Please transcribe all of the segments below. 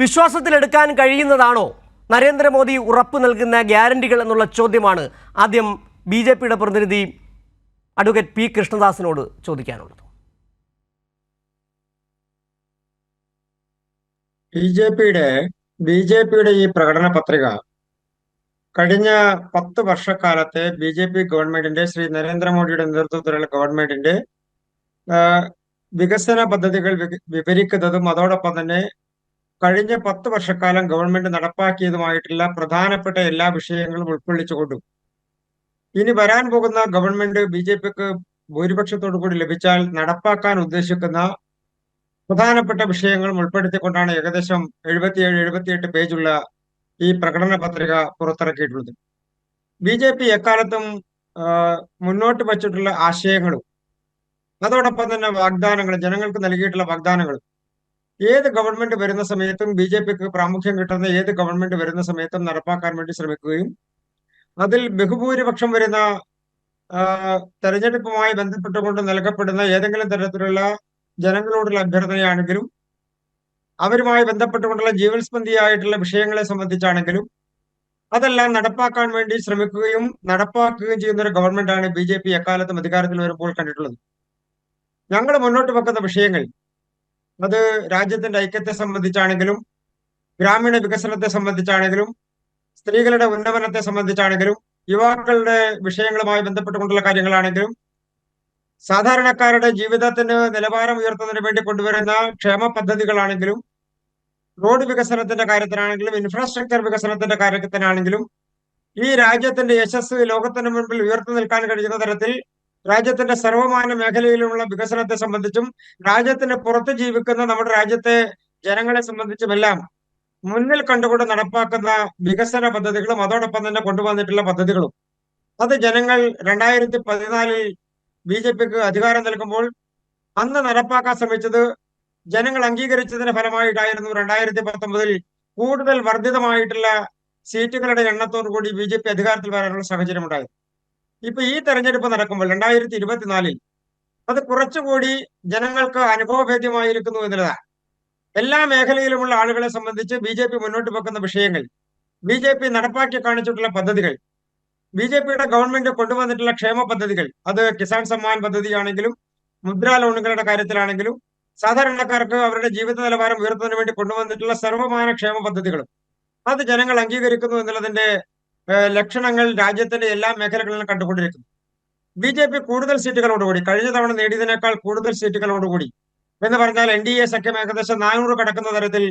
വിശ്വാസത്തിലെടുക്കാൻ കഴിയുന്നതാണോ നരേന്ദ്രമോദി ഉറപ്പ് നൽകുന്ന ഗ്യാരണ്ടികൾ എന്നുള്ള ചോദ്യമാണ് ആദ്യം ബി.ജെ.പിയുടെ പ്രതിനിധി അഡ്വക്കേറ്റ് പി കൃഷ്ണദാസിനോട് ചോദിക്കാനുള്ളത്. ബി.ജെ.പിയുടെ ഈ പ്രകടന പത്രിക കഴിഞ്ഞ 10 വർഷക്കാലത്തെ ബി.ജെ.പി ഗവൺമെന്റിന്റെ ശ്രീ നരേന്ദ്രമോദിയുടെ നേതൃത്വത്തിലുള്ള ഗവൺമെന്റിന്റെ വികസന പദ്ധതികൾ വിവരിക്കുന്നതും അതോടൊപ്പം തന്നെ കഴിഞ്ഞ 10 വർഷക്കാലം ഗവൺമെന്റ് നടപ്പാക്കിയതുമായിട്ടുള്ള പ്രധാനപ്പെട്ട എല്ലാ വിഷയങ്ങളും ഉൾക്കൊള്ളിച്ചുകൊണ്ടും ഇനി വരാൻ പോകുന്ന ഗവൺമെന്റ് ബി.ജെ.പിക്ക് ഭൂരിപക്ഷത്തോടു കൂടി ലഭിച്ചാൽ നടപ്പാക്കാൻ ഉദ്ദേശിക്കുന്ന പ്രധാനപ്പെട്ട വിഷയങ്ങളും ഉൾപ്പെടുത്തിക്കൊണ്ടാണ് ഏകദേശം 77-78 പേജുള്ള ഈ പ്രകടന പത്രിക പുറത്തിറക്കിയിട്ടുള്ളത്. ബി.ജെ.പി എക്കാലത്തും മുന്നോട്ട് വച്ചിട്ടുള്ള ആശയങ്ങളും അതോടൊപ്പം തന്നെ വാഗ്ദാനങ്ങളും, ജനങ്ങൾക്ക് നൽകിയിട്ടുള്ള വാഗ്ദാനങ്ങളും ഏത് ഗവൺമെന്റ് വരുന്ന സമയത്തും ബി.ജെ.പിക്ക് പ്രാമുഖ്യം കിട്ടുന്ന ഏത് ഗവൺമെന്റ് വരുന്ന സമയത്തും നടപ്പാക്കാൻ വേണ്ടി ശ്രമിക്കുകയും അതിൽ ബഹുഭൂരിപക്ഷം വരുന്ന തെരഞ്ഞെടുപ്പുമായി ബന്ധപ്പെട്ടുകൊണ്ട് നൽകപ്പെടുന്ന ഏതെങ്കിലും തരത്തിലുള്ള ജനങ്ങളോടുള്ള അഭ്യർത്ഥനയാണെങ്കിലും അവരുമായി ബന്ധപ്പെട്ടുകൊണ്ടുള്ള ജീവൽസ്പന്ധിയായിട്ടുള്ള വിഷയങ്ങളെ സംബന്ധിച്ചാണെങ്കിലും അതെല്ലാം നടപ്പാക്കാൻ വേണ്ടി ശ്രമിക്കുകയും നടപ്പാക്കുകയും ചെയ്യുന്ന ഒരു ഗവൺമെന്റാണ് ബി.ജെ.പി എക്കാലത്തും അധികാരത്തിൽ വരുമ്പോൾ കണ്ടിട്ടുള്ളത്. ഞങ്ങൾ മുന്നോട്ട് വെക്കുന്ന വിഷയങ്ങൾ അത് രാജ്യത്തിന്റെ ഐക്യത്തെ സംബന്ധിച്ചാണെങ്കിലും ഗ്രാമീണ വികസനത്തെ സംബന്ധിച്ചാണെങ്കിലും സ്ത്രീകളുടെ ഉന്നമനത്തെ സംബന്ധിച്ചാണെങ്കിലും യുവാക്കളുടെ വിഷയങ്ങളുമായി ബന്ധപ്പെട്ടുകൊണ്ടുള്ള കാര്യങ്ങളാണെങ്കിലും സാധാരണക്കാരുടെ ജീവിതത്തിന് നിലവാരം ഉയർത്തുന്നതിന് വേണ്ടി കൊണ്ടുവരുന്ന ക്ഷേമ പദ്ധതികളാണെങ്കിലും റോഡ് വികസനത്തിന്റെ കാര്യത്തിനാണെങ്കിലും ഇൻഫ്രാസ്ട്രക്ചർ വികസനത്തിന്റെ കാര്യത്തിനാണെങ്കിലും ഈ രാജ്യത്തിന്റെ യശസ് ലോകത്തിന് മുൻപിൽ ഉയർത്തി നിൽക്കാൻ കഴിയുന്ന തരത്തിൽ രാജ്യത്തിന്റെ സർവമാന മേഖലയിലുള്ള വികസനത്തെ സംബന്ധിച്ചും രാജ്യത്തിന് പുറത്ത് ജീവിക്കുന്ന നമ്മുടെ രാജ്യത്തെ ജനങ്ങളെ സംബന്ധിച്ചുമെല്ലാം മുന്നിൽ കണ്ടുകൊണ്ട് നടപ്പാക്കുന്ന വികസന പദ്ധതികളും അതോടൊപ്പം തന്നെ കൊണ്ടുവന്നിട്ടുള്ള പദ്ധതികളും അത് ജനങ്ങൾ 2014 ബി.ജെ.പിക്ക് അധികാരം നൽകുമ്പോൾ അന്ന് നടപ്പാക്കാൻ ശ്രമിച്ചത് ജനങ്ങൾ അംഗീകരിച്ചതിന്റെ ഫലമായിട്ടായിരുന്നു 2019 കൂടുതൽ വർദ്ധിതമായിട്ടുള്ള സീറ്റുകളുടെ എണ്ണത്തോടു കൂടി ബി.ജെ.പി അധികാരത്തിൽ വരാനുള്ള സാഹചര്യം ഉണ്ടായത്. ഇപ്പൊ ഈ തെരഞ്ഞെടുപ്പ് നടക്കുമ്പോൾ 2024 അത് കുറച്ചുകൂടി ജനങ്ങൾക്ക് അനുഭവഭേദ്യമായിരിക്കുന്നു എന്നുള്ളതാണ്. എല്ലാ മേഖലയിലുമുള്ള ആളുകളെ സംബന്ധിച്ച് ബി.ജെ.പി മുന്നോട്ട് വെക്കുന്ന വിഷയങ്ങൾ, ബി.ജെ.പി നടപ്പാക്കി കാണിച്ചിട്ടുള്ള പദ്ധതികൾ, ബി.ജെ.പിയുടെ ഗവൺമെന്റ് കൊണ്ടുവന്നിട്ടുള്ള ക്ഷേമ പദ്ധതികൾ, അത് കിസാൻ സമ്മാൻ പദ്ധതിയാണെങ്കിലും മുദ്രാ ലോണുകളുടെ കാര്യത്തിലാണെങ്കിലും സാധാരണക്കാർക്ക് അവരുടെ ജീവിത നിലവാരം ഉയർത്തുന്നതിന് വേണ്ടി കൊണ്ടുവന്നിട്ടുള്ള സർവമാന ക്ഷേമ പദ്ധതികളും അത് ജനങ്ങൾ അംഗീകരിക്കുന്നു എന്നുള്ളതിന്റെ ലക്ഷണങ്ങൾ രാജ്യത്തിന്റെ എല്ലാ മേഖലകളിലും കണ്ടുകൊണ്ടിരിക്കുന്നു. ബി.ജെ.പി കൂടുതൽ സീറ്റുകളോടുകൂടി, കഴിഞ്ഞ തവണ നേടിയതിനേക്കാൾ കൂടുതൽ സീറ്റുകളോടുകൂടി എന്ന് പറഞ്ഞാൽ എൻ.ഡി.എ സഖ്യം ഏകദേശം 400 കടക്കുന്ന തരത്തിൽ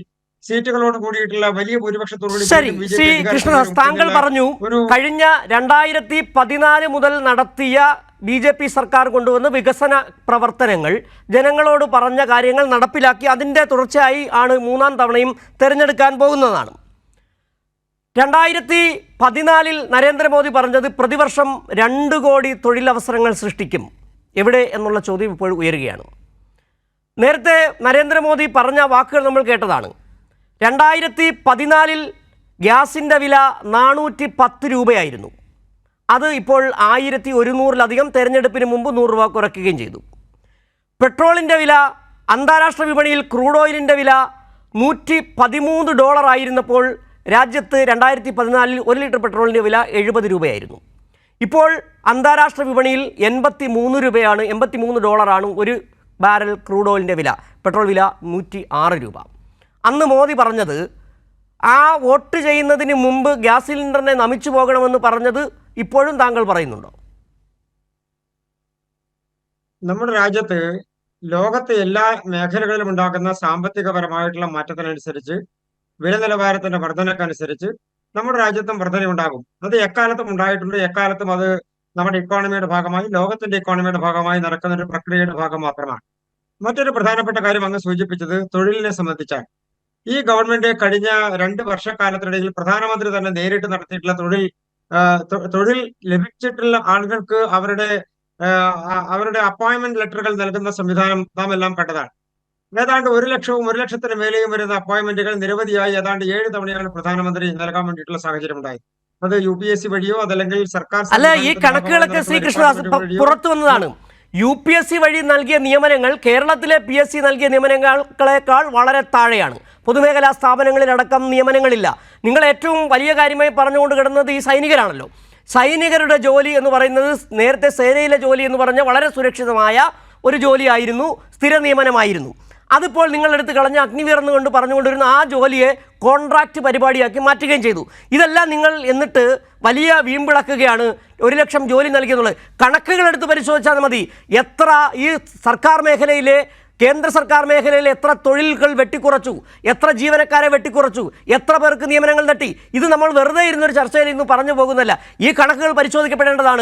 സീറ്റുകളോട് കൂടിയിട്ടുള്ള വലിയ ഭൂരിപക്ഷത്തോടുകൂടി. ശരി, ശ്രീ കൃഷ്ണദാസ്, താങ്കൾ പറഞ്ഞു കഴിഞ്ഞ 2014 മുതൽ നടത്തിയ ബി.ജെ.പി സർക്കാർ കൊണ്ടുവന്ന വികസന പ്രവർത്തനങ്ങൾ, ജനങ്ങളോട് പറഞ്ഞ കാര്യങ്ങൾ നടപ്പിലാക്കി അതിൻ്റെ തുടർച്ചയായി ആണ് 3ാം തവണയും തിരഞ്ഞെടുക്കാൻ പോകുന്നതാണ്. 2014 നരേന്ദ്രമോദി പറഞ്ഞത് പ്രതിവർഷം 2 കോടി തൊഴിലവസരങ്ങൾ സൃഷ്ടിക്കും. എവിടെ എന്നുള്ള ചോദ്യം ഇപ്പോൾ ഉയരുകയാണ്. നേരത്തെ നരേന്ദ്രമോദി പറഞ്ഞ വാക്കുകൾ നമ്മൾ കേട്ടതാണ്. 2014 ഗ്യാസിൻ്റെ വില 410 രൂപയായിരുന്നു. അത് ഇപ്പോൾ 1100-ലധികം, തെരഞ്ഞെടുപ്പിന് മുമ്പ് 100 രൂപ കുറയ്ക്കുകയും ചെയ്തു. പെട്രോളിൻ്റെ വില, അന്താരാഷ്ട്ര വിപണിയിൽ ക്രൂഡ് ഓയിലിൻ്റെ വില $113 ആയിരുന്നപ്പോൾ രാജ്യത്ത് 2014 1 ലിറ്റർ പെട്രോളിൻ്റെ വില 70 രൂപയായിരുന്നു. ഇപ്പോൾ അന്താരാഷ്ട്ര വിപണിയിൽ 83 രൂപയാണ്, $83 ഒരു ബാരൽ ക്രൂഡ് ഓയിലിൻ്റെ വില. പെട്രോൾ വില 106 രൂപ. അന്ന് മോദി പറഞ്ഞത്, ആ വോട്ട് ചെയ്യുന്നതിന് മുമ്പ് ഗ്യാസ് സിലിണ്ടറിനെ നമിച്ചു പോകണമെന്ന് പറഞ്ഞത് ഇപ്പോഴും താങ്കൾ പറയുന്നുണ്ടോ? നമ്മുടെ രാജ്യത്ത് ലോകത്തെ എല്ലാ മേഖലകളിലും ഉണ്ടാകുന്ന സാമ്പത്തികപരമായിട്ടുള്ള മാറ്റത്തിനനുസരിച്ച്, വില നിലവാരത്തിന്റെ വർധനക്കനുസരിച്ച് നമ്മുടെ രാജ്യത്തും വർധനയുണ്ടാകും. അത് എക്കാലത്തും ഉണ്ടായിട്ടുണ്ട്. എക്കാലത്തും അത് നമ്മുടെ ഇക്കോണമിയുടെ ഭാഗമായി, ലോകത്തിന്റെ ഇക്കോണമിയുടെ ഭാഗമായി നടക്കുന്ന ഒരു പ്രക്രിയയുടെ ഭാഗം മാത്രമാണ്. മറ്റൊരു പ്രധാനപ്പെട്ട കാര്യം അങ്ങ് സൂചിപ്പിച്ചത് തൊഴിലിനെ സംബന്ധിച്ചാണ്. ഈ ഗവൺമെന്റ് കഴിഞ്ഞ 2 വർഷക്കാലത്തിനിടയിൽ പ്രധാനമന്ത്രി തന്നെ നേരിട്ട് നടത്തിയിട്ടുള്ള തൊഴിൽ ലഭിച്ചിട്ടുള്ള ആളുകൾക്ക് അവരുടെ അപ്പോയിന്റ്മെന്റ് ലെറ്ററുകൾ നൽകുന്ന സംവിധാനം നാം എല്ലാം കണ്ടതാണ്. ഏതാണ്ട് 1 ലക്ഷവും 1 ലക്ഷത്തിന് മേലെയും വരുന്ന അപ്പോയിന്റ്മെന്റുകൾ നിരവധിയായി ഏതാണ്ട് 7 തവണയാണ് പ്രധാനമന്ത്രി നൽകാൻ വേണ്ടിയിട്ടുള്ള സാഹചര്യം ഉണ്ടായത്. അത് UPSC വഴിയോ അതല്ലെങ്കിൽ സർക്കാർ. അല്ല, ഈ കണക്കുകളൊക്കെ ശ്രീ കൃഷ്ണദാസ് പുറത്തു വന്നതാണ്. UPSC വഴി നൽകിയ നിയമനങ്ങൾ കേരളത്തിലെ PSC നൽകിയ നിയമനങ്ങളെക്കാൾ വളരെ താഴെയാണ്. പൊതുമേഖലാ സ്ഥാപനങ്ങളിലടക്കം നിയമനങ്ങളില്ല. നിങ്ങൾ ഏറ്റവും വലിയ കാര്യമായി പറഞ്ഞുകൊണ്ട് കിടന്നത് ഈ സൈനികരാണല്ലോ. സൈനികരുടെ ജോലി എന്ന് പറയുന്നത് നേരത്തെ സേനയിലെ ജോലി എന്ന് പറഞ്ഞാൽ വളരെ സുരക്ഷിതമായ ഒരു ജോലിയായിരുന്നു, സ്ഥിര നിയമനമായിരുന്നു. അതിപ്പോൾ നിങ്ങളെടുത്ത് കളഞ്ഞ അഗ്നിവീർ എന്നുകൊണ്ട് പറഞ്ഞുകൊണ്ടിരുന്ന ആ ജോലിയെ കോൺട്രാക്റ്റ് പരിപാടിയാക്കി മാറ്റുകയും ചെയ്തു. ഇതെല്ലാം നിങ്ങൾ എന്നിട്ട് വലിയ വീമ്പിളക്കുകയാണ് 1 ലക്ഷം ജോലി നൽകിയെന്നുള്ളത്. കണക്കുകളെടുത്ത് പരിശോധിച്ചാൽ മതി. എത്ര ഈ സർക്കാർ മേഖലയിലെ കേന്ദ്ര സർക്കാർ മേഖലയിൽ എത്ര തൊഴിലുകൾ വെട്ടിക്കുറച്ചു, എത്ര ജീവനക്കാരെ വെട്ടിക്കുറച്ചു, എത്ര പേർക്ക് നിയമനങ്ങൾ തട്ടി. ഇത് നമ്മൾ വെറുതെ ഇരുന്നൊരു ചർച്ചയിൽ ഇന്ന് പറഞ്ഞു പോകുന്നില്ല. ഈ കണക്കുകൾ പരിശോധിക്കപ്പെടേണ്ടതാണ്.